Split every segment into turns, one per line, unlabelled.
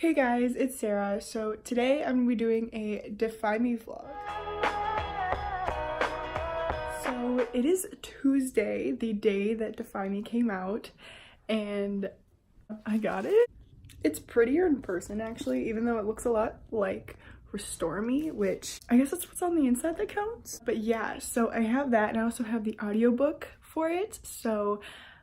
Hey guys, it's Sarah. So today I'm going to be doing a Defy Me vlog. So it is Tuesday, the day that Defy Me came out, and I got it. It's prettier in person actually, even though it looks a lot like Restore Me, which I guess that's what's on the inside that counts. But yeah, so I have that, and I also have the audiobook for it, so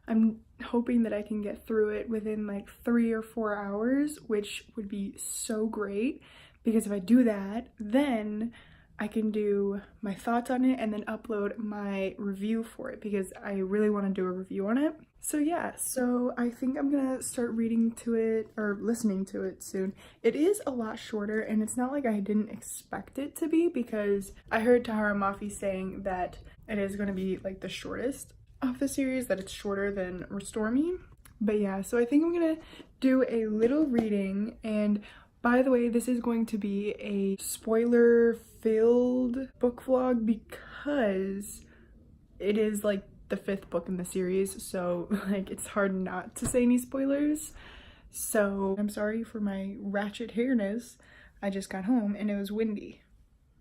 I'm hoping that I can get through it within like 3 or 4 hours, which would be so great, because if I do that, then I can do my thoughts on it and then upload my review for it, because I really want to do a review on it. So yeah, so I think I'm gonna start reading to it or listening to it soon. It is a lot shorter, and it's not like I didn't expect it to be, because I heard Tahara Mafi saying that it is gonna be like the shortest of the series, that it's shorter than Restore Me. But yeah, so I think I'm gonna do a little reading, and by the way, this is going to be a spoiler-filled book vlog because it is like the 5th book in the series, so like it's hard not to say any spoilers. So I'm sorry for my ratchet hairness. I just got home and it was windy.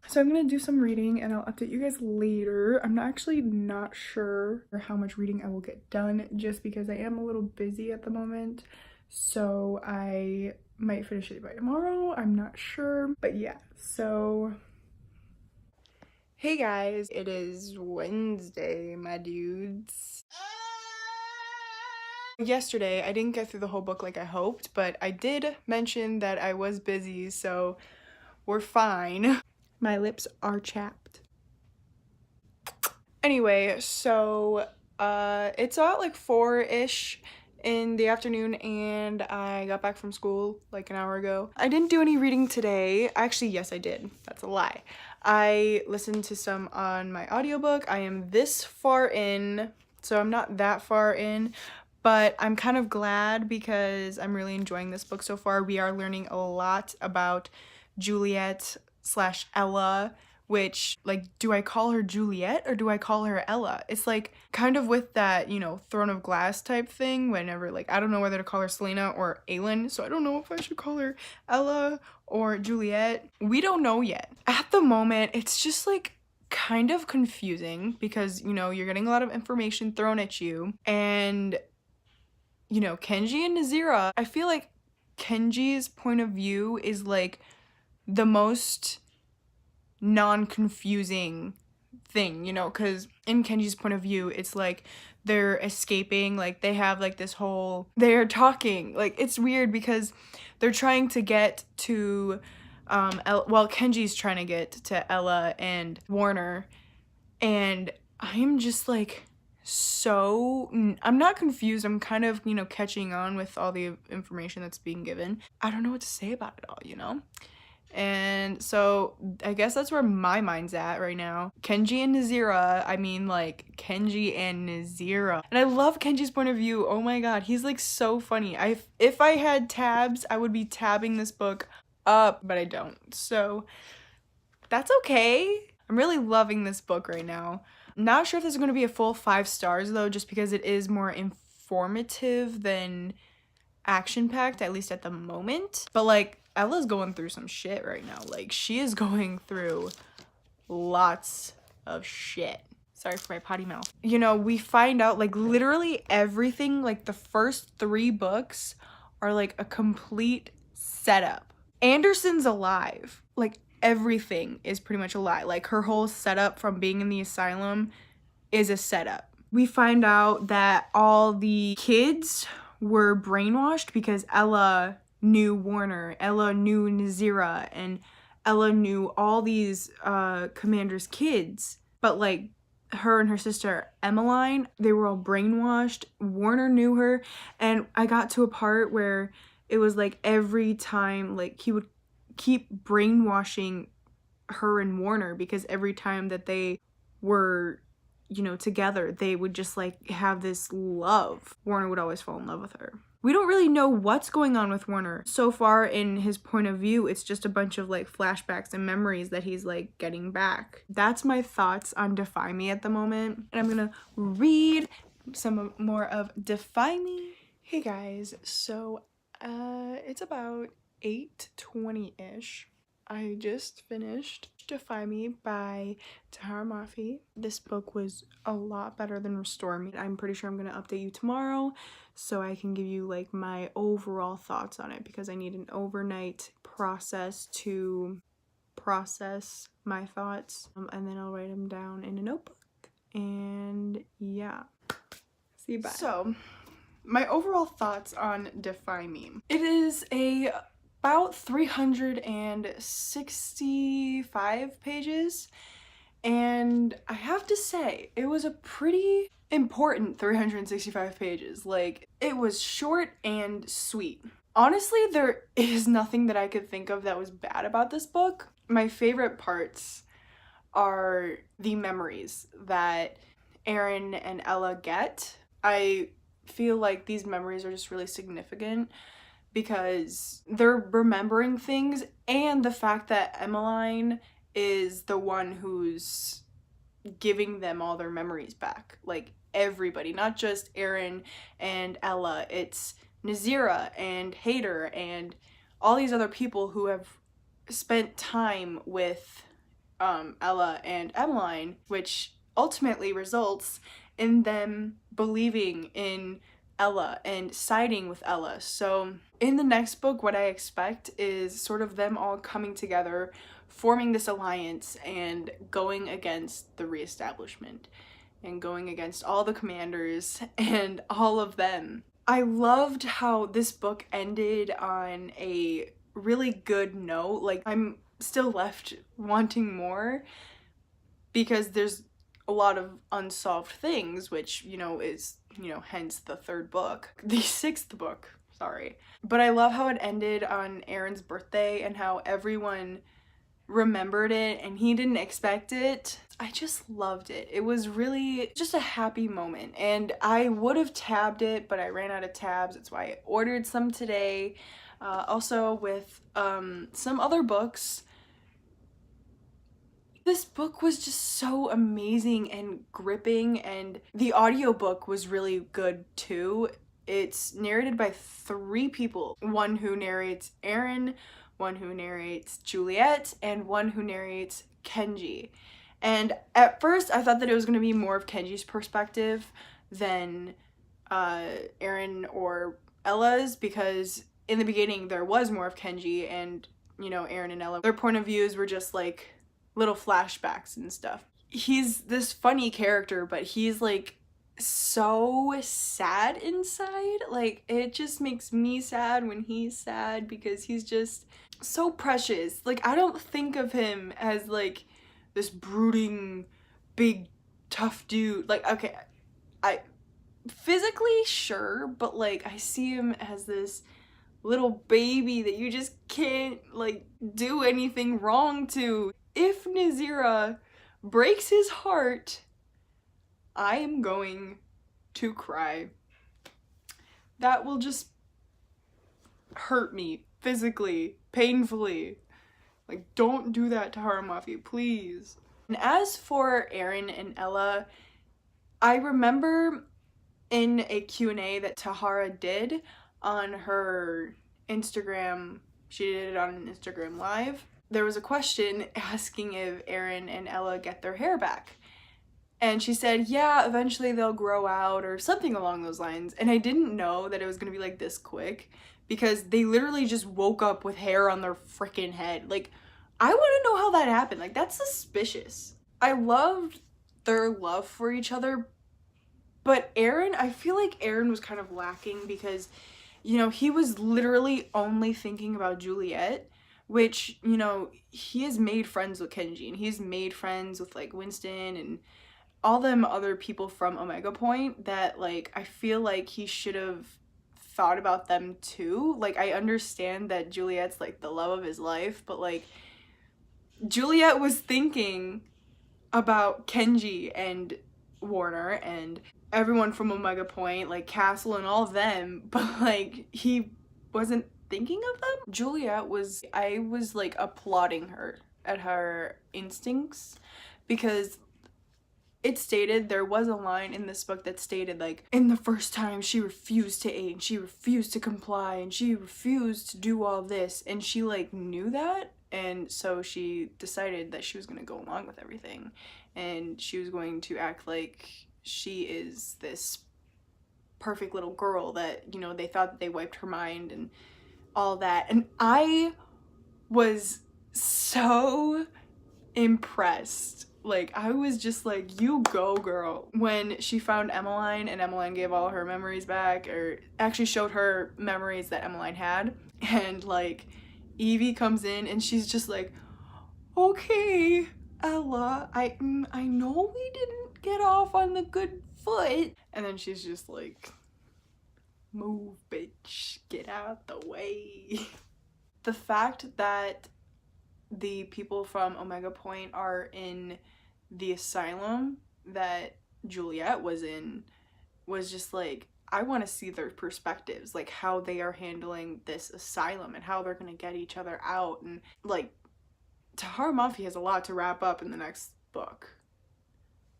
So I'm gonna do some reading and I'll update you guys later. I'm actually not sure how much reading I will get done, just because I am a little busy at the moment. So I might finish it by tomorrow, I'm not sure. But yeah, so hey guys, it is Wednesday, my dudes. Yesterday, I didn't get through the whole book like I hoped, but I did mention that I was busy, so we're fine. My lips are chapped. Anyway, so it's about like 4-ish in the afternoon, and I got back from school like an hour ago. I didn't do any reading today. Actually, yes, I did. That's a lie. I listened to some on my audiobook. I am this far in, so I'm not that far in, but I'm kind of glad because I'm really enjoying this book so far. We are learning a lot about Juliet/Ella, which, like, do I call her Juliet or do I call her Ella? It's like kind of with that, you know, Throne of Glass type thing, whenever, like, I don't know whether to call her Selena or Aelin, so I don't know if I should call her Ella or Juliet. We don't know yet. At the moment, it's just like kind of confusing because, you know, you're getting a lot of information thrown at you, and, you know, Kenji and Nazira, I feel like Kenji's point of view is like the most non-confusing thing, you know, because in Kenji's point of view, it's like they're escaping, like they have like this whole, they're talking, like it's weird because they're trying to get to Kenji's trying to get to Ella and Warner, and I'm just like, so I'm not confused, I'm kind of, you know, catching on with all the information that's being given. I don't know what to say about it all, you know. And so I guess that's where my mind's at right now. Kenji and Nazira, I mean, like Kenji and Nazira. And I love Kenji's point of view. Oh my god, he's like so funny. If I had tabs, I would be tabbing this book up, but I don't. So that's okay. I'm really loving this book right now. Not sure if this is going to be a full 5 stars though, just because it is more informative than action-packed, at least at the moment. But like, Ella's going through some shit right now. Like, she is going through lots of shit. Sorry for my potty mouth. You know, we find out like literally everything, like the first 3 books are like a complete setup. Anderson's alive. Like, everything is pretty much a lie. Like, her whole setup from being in the asylum is a setup. We find out that all the kids were brainwashed because Ella knew Warner, Ella knew Nazira, and Ella knew all these Commander's kids. But like, her and her sister Emmeline, they were all brainwashed. Warner knew her, and I got to a part where it was like every time, like, he would keep brainwashing her and Warner, because every time that they were, you know, together, they would just like have this love. Warner would always fall in love with her. We don't really know what's going on with Warner. So far in his point of view, it's just a bunch of like flashbacks and memories that he's like getting back. That's my thoughts on Defy Me at the moment. And I'm gonna read some more of Defy Me. Hey guys, so it's about 8:20-ish. I just finished Defy Me by Tahar Mafi. This book was a lot better than Restore Me. I'm pretty sure I'm going to update you tomorrow so I can give you like my overall thoughts on it, because I need an overnight process to process my thoughts, and then I'll write them down in a notebook. And yeah, see you, bye. So my overall thoughts on Defy Me. It is about 365 pages, and I have to say it was a pretty important 365 pages. Like, it was short and sweet. Honestly, there is nothing that I could think of that was bad about this book. My favorite parts are the memories that Aaron and Ella get. I feel like these memories are just really significant because they're remembering things, and the fact that Emmeline is the one who's giving them all their memories back. Like, everybody, not just Aaron and Ella, it's Nazira and Hader and all these other people who have spent time with Ella and Emmeline, which ultimately results in them believing in Ella and siding with Ella. So in the next book, what I expect is sort of them all coming together, forming this alliance, and going against the reestablishment and going against all the commanders and all of them. I loved how this book ended on a really good note. Like, I'm still left wanting more because there's a lot of unsolved things, which, is, hence the third book. The sixth book, sorry. But I love how it ended on Aaron's birthday and how everyone remembered it and he didn't expect it. I just loved it. It was really just a happy moment, and I would have tabbed it, but I ran out of tabs. That's why I ordered some today. Also with some other books. This book was just so amazing and gripping, and the audiobook was really good too. It's narrated by 3 people. One who narrates Aaron, one who narrates Juliet, and one who narrates Kenji. And at first I thought that it was going to be more of Kenji's perspective than Aaron or Ella's, because in the beginning there was more of Kenji and, Aaron and Ella. Their point of views were just like little flashbacks and stuff. He's this funny character, but he's like so sad inside. Like, it just makes me sad when he's sad because he's just so precious. Like, I don't think of him as like this brooding, big, tough dude. Like, okay, I physically sure, but like I see him as this little baby that you just can't like do anything wrong to. If Nazira breaks his heart, I am going to cry. That will just hurt me physically, painfully. Like, don't do that to Haramafi, please. And as for Aaron and Ella, I remember in a Q&A that Tahara did on her Instagram, she did it on an Instagram Live, there was a question asking if Aaron and Ella get their hair back. And she said, yeah, eventually they'll grow out or something along those lines. And I didn't know that it was gonna be like this quick, because they literally just woke up with hair on their freaking head. Like, I want to know how that happened. Like, that's suspicious. I loved their love for each other, but Aaron, I feel like Aaron was kind of lacking because, he was literally only thinking about Juliet, which, he has made friends with Kenji, and he's made friends with like Winston and all them other people from Omega Point that, like, I feel like he should have thought about them too. Like, I understand that Juliet's like the love of his life, but like Juliet was thinking about Kenji and Warner and everyone from Omega Point, like Castle and all of them, but like he wasn't thinking of them. Juliet was, I was like applauding her at her instincts, because it stated, there was a line in this book that stated like, in the first time she refused to aid and she refused to comply and she refused to do all this, and she like knew that, and so she decided that she was going to go along with everything and she was going to act like she is this perfect little girl that, you know, they thought that they wiped her mind and all that. And I was so impressed. Like, I was just like, you go, girl. When she found Emmeline and Emmeline gave all her memories back, or actually showed her memories that Emmeline had, and like Evie comes in and she's just like, okay, Ella, I know we didn't get off on the good foot. And then she's just like, move, bitch, get out the way. The fact that the people from Omega Point are in the asylum that Juliet was in was just like, I want to see their perspectives, like how they are handling this asylum and how they're gonna get each other out. And like, Tahara Mafi has a lot to wrap up in the next book,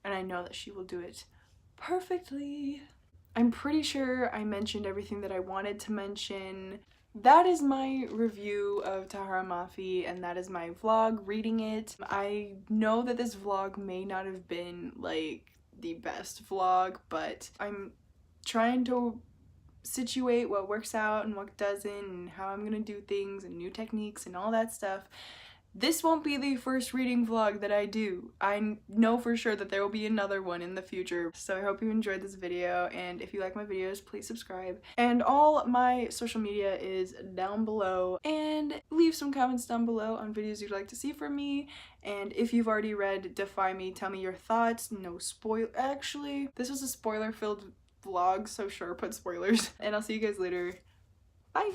and I know that she will do it perfectly. I'm pretty sure I mentioned everything that I wanted to mention. That is my review of Tahara Mafi, and that is my vlog reading it. I know that this vlog may not have been like the best vlog, but I'm trying to situate what works out and what doesn't, and how I'm gonna do things and new techniques and all that stuff. This won't be the first reading vlog that I do. I know for sure that there will be another one in the future. So I hope you enjoyed this video, and if you like my videos, please subscribe. And all my social media is down below, and leave some comments down below on videos you'd like to see from me. And if you've already read Defy Me, tell me your thoughts. No spoil— actually, this was a spoiler-filled vlog, so sure, put spoilers. And I'll see you guys later. Bye!